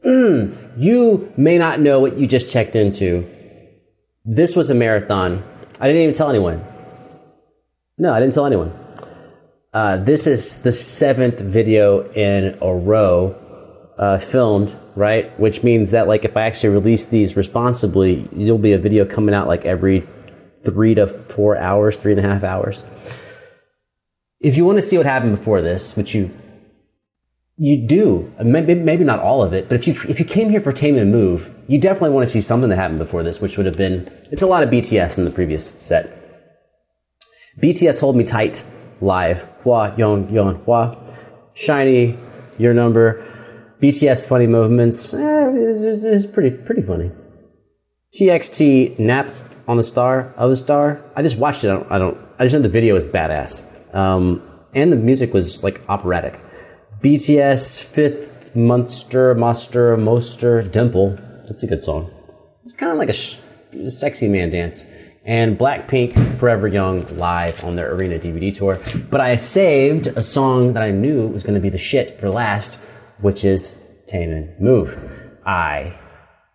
You may not know what you just checked into. This was a marathon. I didn't even tell anyone. No, I didn't tell anyone. This is the 7th video in a row filmed, right? Which means that like if I actually release these responsibly, there'll be a video coming out like every 3 to 4 hours, 3.5 hours. If you want to see what happened before this, which you do, maybe not all of it, but if you came here for Taemin Move, you definitely want to see something that happened before this, which would have been, it's a lot of BTS in the previous set. BTS Hold Me Tight, live. Hwa, Yon, Yon, Hwa. Shiny, Your Number. BTS Funny Movements, it's pretty funny. TXT Nap on the Star, of a Star. I just watched it, I just know the video is badass. And the music was like operatic. BTS Fifth Moster Dimple. That's a good song. It's kind of like a sexy man dance. And Blackpink Forever Young live on their Arena DVD tour. But I saved a song that I knew was going to be the shit for last, which is Taemin Move. I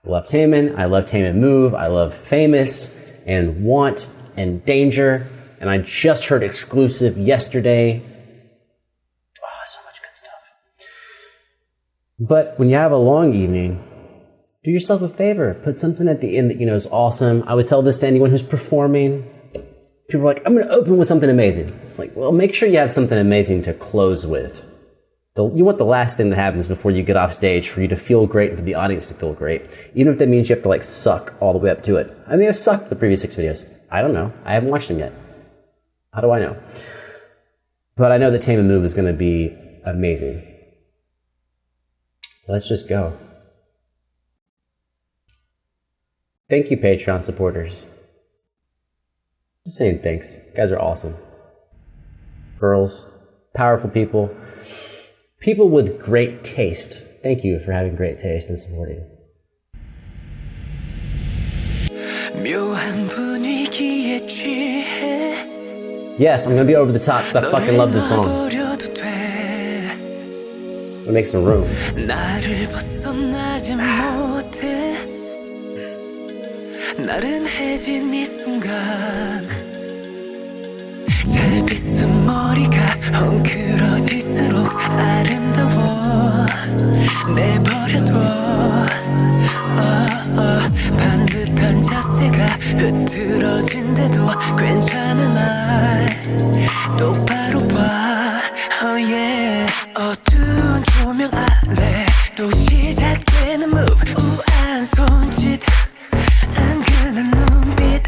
love Taemin. I love Taemin Move. I love Famous and Want and Danger. And I just heard exclusive yesterday. So much good stuff. But when you have a long evening, do yourself a favor. Put something at the end that you know is awesome. I would tell this to anyone who's performing. People are like, I'm going to open with something amazing. It's like, well, make sure you have something amazing to close with. You want the last thing that happens before you get off stage for you to feel great and for the audience to feel great. Even if that means you have to like suck all the way up to it. I may have sucked the previous 6 videos. I don't know. I haven't watched them yet. How do I know? But I know that Taemin Move is going to be amazing. Let's just go. Thank you, Patreon supporters. Just saying thanks. You guys are awesome. Girls, powerful people. People with great taste. Thank you for having great taste and supporting. Yes, I'm gonna be over the top because I fucking love this song. I'll make some room. 반듯한 자세가 흐트러진데도 괜찮은 날 똑바로 봐 oh yeah. 어두운 조명 아래 또 시작되는 move 우아한 손짓 은근한 눈빛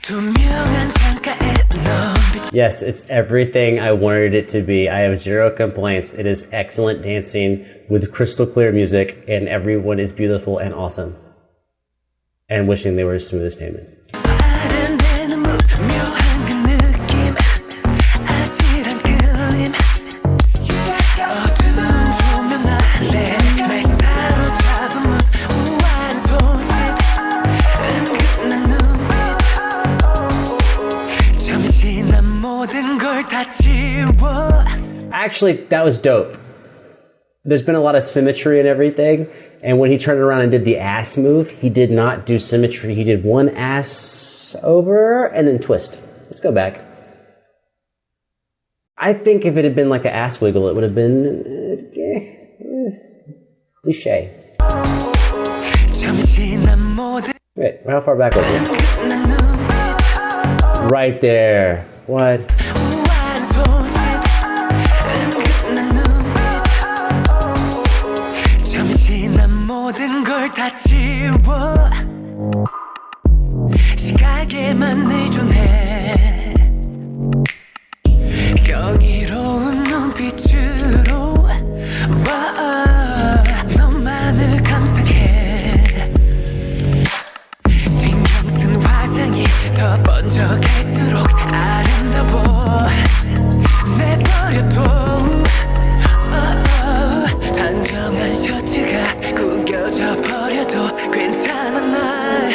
투명한 창가에 넌 Yes, it's everything I wanted it to be. I have zero complaints. It is excellent dancing with crystal clear music, and everyone is beautiful and awesome. And wishing they were as smooth as Taemin. Actually, that was dope. There's been a lot of symmetry and everything, and when he turned around and did the ass move, he did not do symmetry. He did one ass over and then twist. Let's go back. I think if it had been like an ass wiggle, it would have been cliche. Wait, how far back was it? Right there. What? 모든 걸 다 지워 시각에만 의존해 경이로운 눈빛으로 너만을 감상해 신경 쓴 화장이 더 번져갈수록 아름다워 내버려둬 단정한 셔츠가 구겨져 버려도 괜찮은 날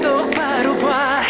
똑바로 봐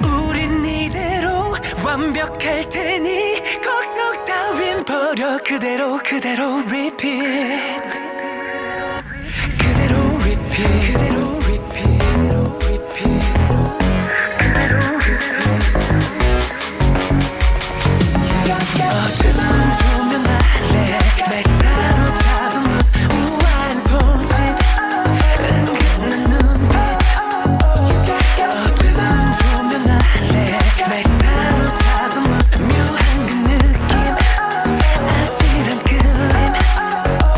우린 이대로 완벽할 테니 걱정 따윈 버려 그대로 그대로 repeat 그대로 repeat 그대로 repeat 어두운 조명 아래 날 사로잡은 우아한 손짓 은근한 눈빛 어두운 조명 아래 날 사로잡은 묘한 그 느낌 아찔한 끌림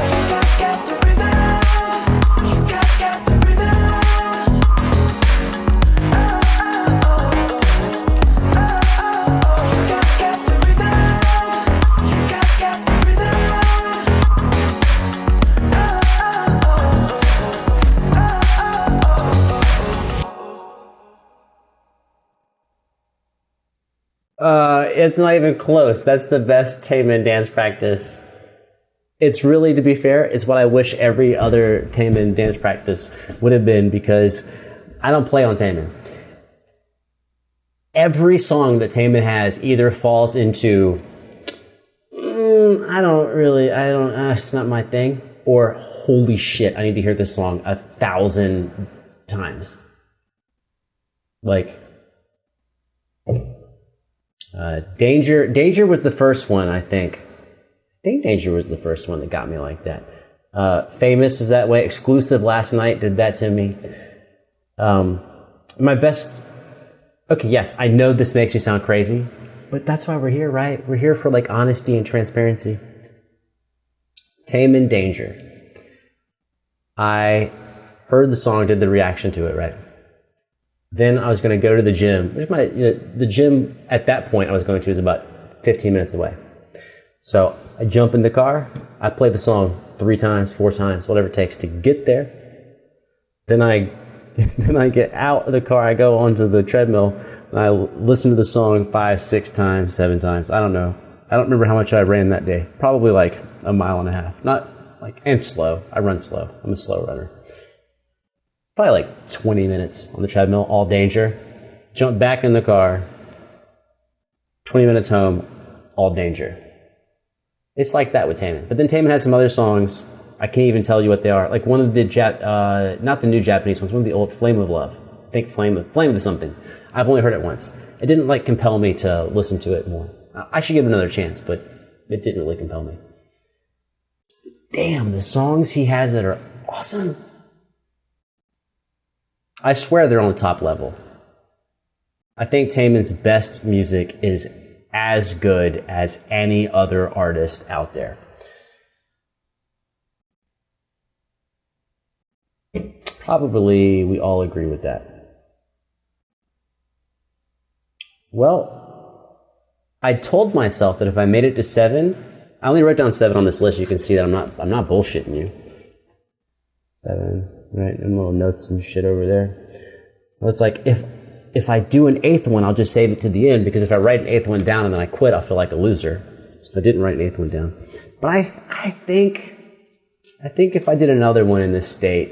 You got the rhythm You got the rhythm It's not even close. That's the best Taemin dance practice. It's really, to be fair, it's what I wish every other Taemin dance practice would have been, because I don't play on Taemin. Every song that Taemin has either falls into, it's not my thing, or holy shit, I need to hear this song 1,000 times. Like, Danger was the first one, I think. Danger was the first one that got me like that. Famous was that way. Exclusive Last Night did that to me. Okay, yes, I know this makes me sound crazy, but that's why we're here, right? We're here for like honesty and transparency. Taemin, Danger. I heard the song, did the reaction to it, right? Then I was going to go to the gym. The gym at that point I was going to is about 15 minutes away. So I jump in the car. I play the song 3 times, 4 times, whatever it takes to get there. Then I get out of the car. I go onto the treadmill and I listen to the song 5, 6 times, 7 times. I don't know. I don't remember how much I ran that day. Probably like 1.5 miles. Not like, and slow. I run slow. I'm a slow runner. Probably like 20 minutes on the treadmill, all Danger. Jump back in the car. 20 minutes home, all Danger. It's like that with Taemin. But then Taemin has some other songs. I can't even tell you what they are. Like one of the, not the new Japanese ones, one of the old, Flame of Love. I think Flame of something. I've only heard it once. It didn't like compel me to listen to it more. I should give it another chance, but it didn't really compel me. Damn, the songs he has that are awesome. I swear they're on the top level. I think Taemin's best music is as good as any other artist out there. Probably we all agree with that. Well, I told myself that if I made it to 7, I only wrote down 7 on this list. You can see that I'm not bullshitting you. 7. Right, and little notes and shit over there. I was like, if I do an 8th one, I'll just save it to the end, because if I write an 8th one down and then I quit, I'll feel like a loser. So I didn't write an 8th one down. But I think if I did another one in this state,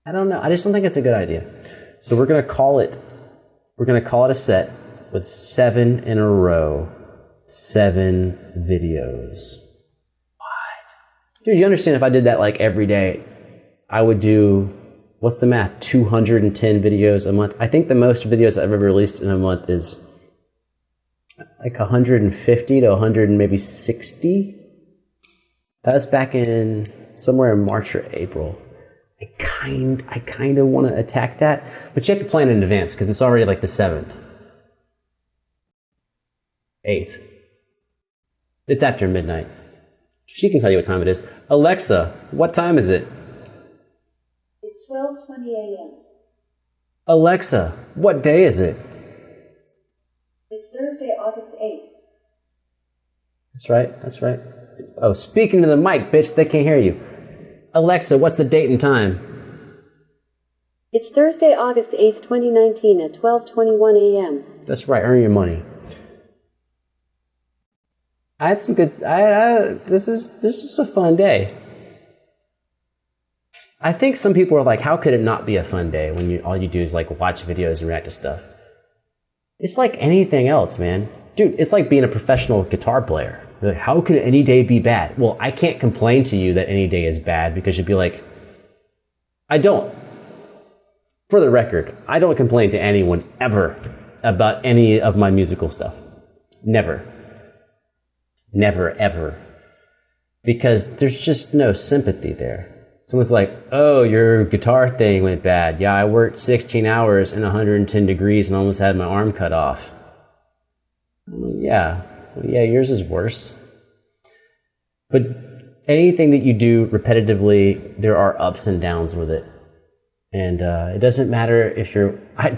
I don't know. I just don't think it's a good idea. So we're gonna call it a set with 7 in a row, 7 videos. Dude, you understand if I did that like every day, I would do, what's the math, 210 videos a month. I think the most videos I've ever released in a month is like 150 to 100 and maybe 60. That was back in somewhere in March or April. I kind of want to attack that, but you have to plan in advance because it's already like the 7th. 8th. It's after midnight. She can tell you what time it is. Alexa, what time is it? It's 12:20 a.m. Alexa, what day is it? It's Thursday, August 8th. That's right. Oh, speaking to the mic, bitch, they can't hear you. Alexa, what's the date and time? It's Thursday, August 8th, 2019 at 12:21 a.m. That's right, earn your money. I had some good, this is a fun day. I think some people are like, how could it not be a fun day when all you do is like watch videos and react to stuff? It's like anything else, man. Dude, it's like being a professional guitar player. Like, how could any day be bad? Well, I can't complain to you that any day is bad because you'd be like, I don't. For the record, I don't complain to anyone ever about any of my musical stuff. Never. Never, ever. Because there's just no sympathy there. Someone's like, oh, your guitar thing went bad. Yeah, I worked 16 hours in 110 degrees and almost had my arm cut off. Yeah, yours is worse. But anything that you do repetitively, there are ups and downs with it. And it doesn't matter if you're... I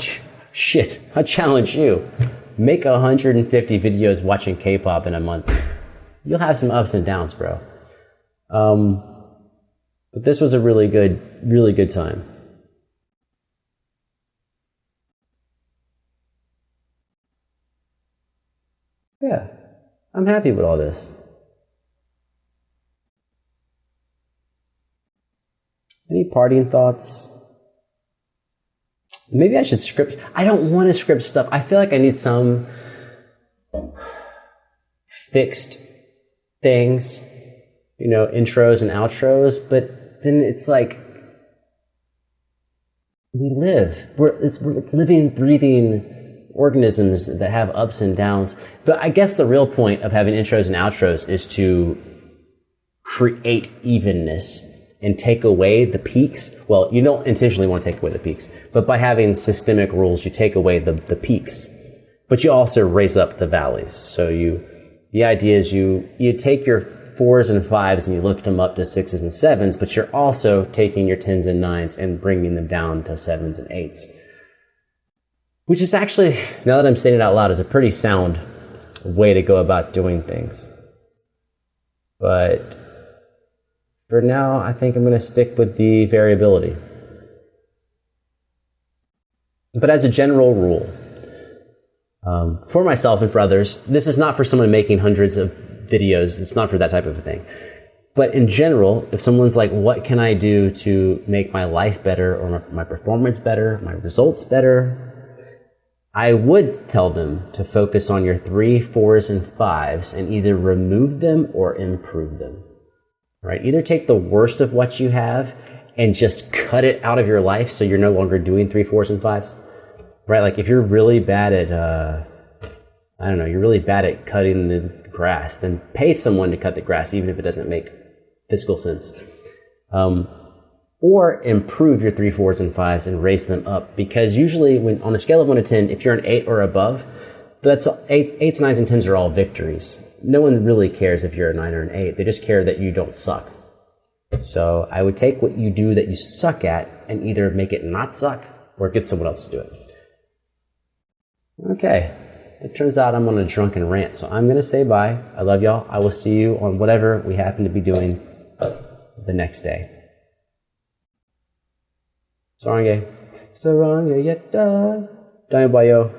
challenge you. Make 150 videos watching K-pop in a month. You'll have some ups and downs, bro. But this was a really good time. Yeah, I'm happy with all this. Any parting thoughts? Maybe I should script. I don't want to script stuff. I feel like I need some fixed things, intros and outros, but then it's like we're living, breathing organisms that have ups and downs. But I guess the real point of having intros and outros is to create evenness and take away the peaks. Well, you don't intentionally want to take away the peaks, but by having systemic rules, you take away the peaks, but you also raise up the valleys. So the idea is you take your 4s and 5s and you lift them up to 6s and 7s, but you're also taking your 10s and 9s and bringing them down to 7s and 8s. Which is actually, now that I'm saying it out loud, is a pretty sound way to go about doing things. But for now, I think I'm going to stick with the variability. But as a general rule, for myself and for others, this is not for someone making hundreds of videos. It's not for that type of a thing. But in general, if someone's like, what can I do to make my life better or my performance better, my results better? I would tell them to focus on your 3, 4s, and 5s and either remove them or improve them. Right? Either take the worst of what you have and just cut it out of your life so you're no longer doing 3, 4s, and 5s. Right? Like if you're really bad at, you're really bad at cutting the grass, then pay someone to cut the grass, even if it doesn't make fiscal sense. Or improve your 3, 4s, and 5s and raise them up. Because usually when on a scale of 1 to 10, if you're an 8 or above, that's 8s, 9s, and 10s are all victories. No one really cares if you're a 9 or an 8. They just care that you don't suck. So I would take what you do that you suck at and either make it not suck or get someone else to do it. Okay. It turns out I'm on a drunken rant, so I'm going to say bye. I love y'all. I will see you on whatever we happen to be doing the next day. Sarange. Sarange yetta. Dayo bayo.